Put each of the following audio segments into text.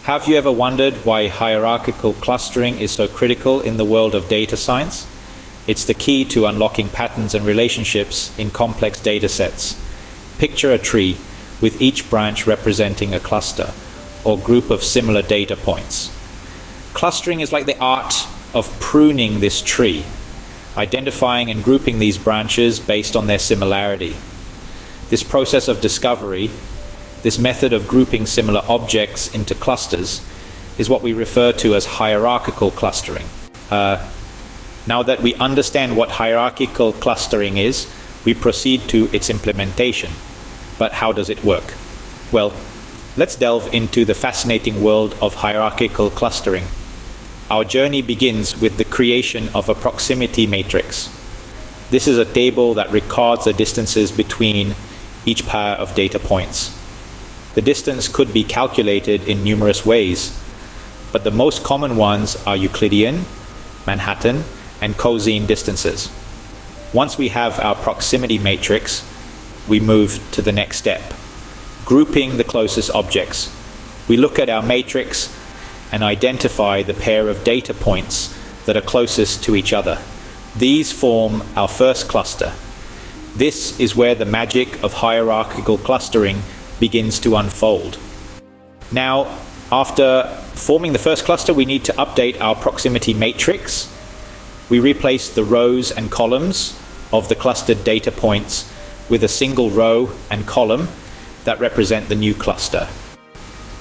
Have you ever wondered why hierarchical clustering is so critical in the world of data science? It's the key to unlocking patterns and relationships in complex data sets. Picture a tree with each branch representing a cluster or group of similar data points. Clustering is like the art of pruning this tree, identifying and grouping these branches based on their similarity. This process of discovery, this method of grouping similar objects into clusters, is what we refer to as hierarchical clustering. Now that we understand what hierarchical clustering is, we proceed to its implementation. But how does it work? Well, let's delve into the fascinating world of hierarchical clustering. Our journey begins with the creation of a proximity matrix. This is a table that records the distances between each pair of data points. The distance could be calculated in numerous ways, but the most common ones are Euclidean, Manhattan, and cosine distances. Once we have our proximity matrix, we move to the next step, grouping the closest objects. We look at our matrix and identify the pair of data points that are closest to each other. These form our first cluster. This is where the magic of hierarchical clustering begins to unfold. Now, after forming the first cluster, we need to update our proximity matrix. We replace the rows and columns of the clustered data points with a single row and column that represent the new cluster.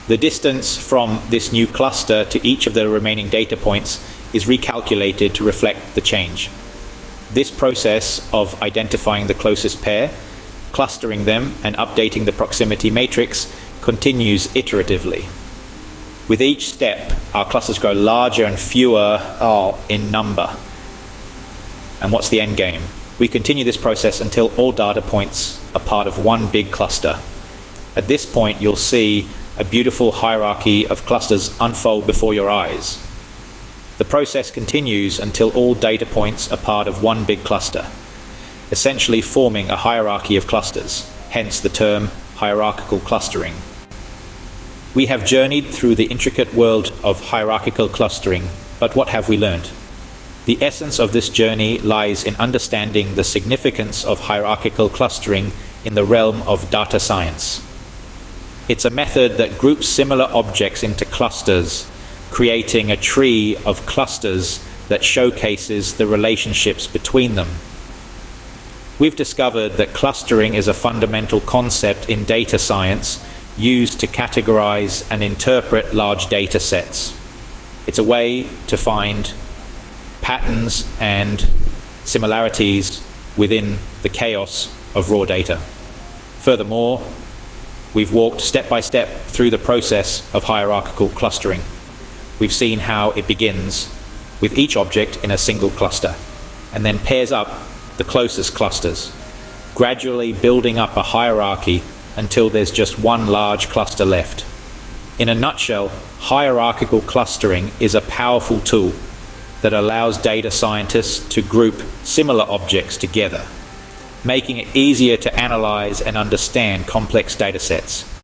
The distance from this new cluster to each of the remaining data points is recalculated to reflect the change. This process of identifying the closest pair, clustering them, and updating the proximity matrix continues iteratively. With each step, our clusters grow larger and fewer in number. And what's the end game? We continue this process until all data points are part of one big cluster. At this point, you'll see a beautiful hierarchy of clusters unfold before your eyes. The process continues until all data points are part of one big cluster, essentially forming a hierarchy of clusters, hence the term hierarchical clustering. We have journeyed through the intricate world of hierarchical clustering, but what have we learned? The essence of this journey lies in understanding the significance of hierarchical clustering in the realm of data science. It's a method that groups similar objects into clusters, creating a tree of clusters that showcases the relationships between them. We've discovered that clustering is a fundamental concept in data science used to categorize and interpret large data sets. It's a way to find patterns and similarities within the chaos of raw data. Furthermore, we've walked step by step through the process of hierarchical clustering. We've seen how it begins with each object in a single cluster and then pairs up the closest clusters, gradually building up a hierarchy until there's just one large cluster left. In a nutshell, hierarchical clustering is a powerful tool that allows data scientists to group similar objects together, making it easier to analyze and understand complex data sets.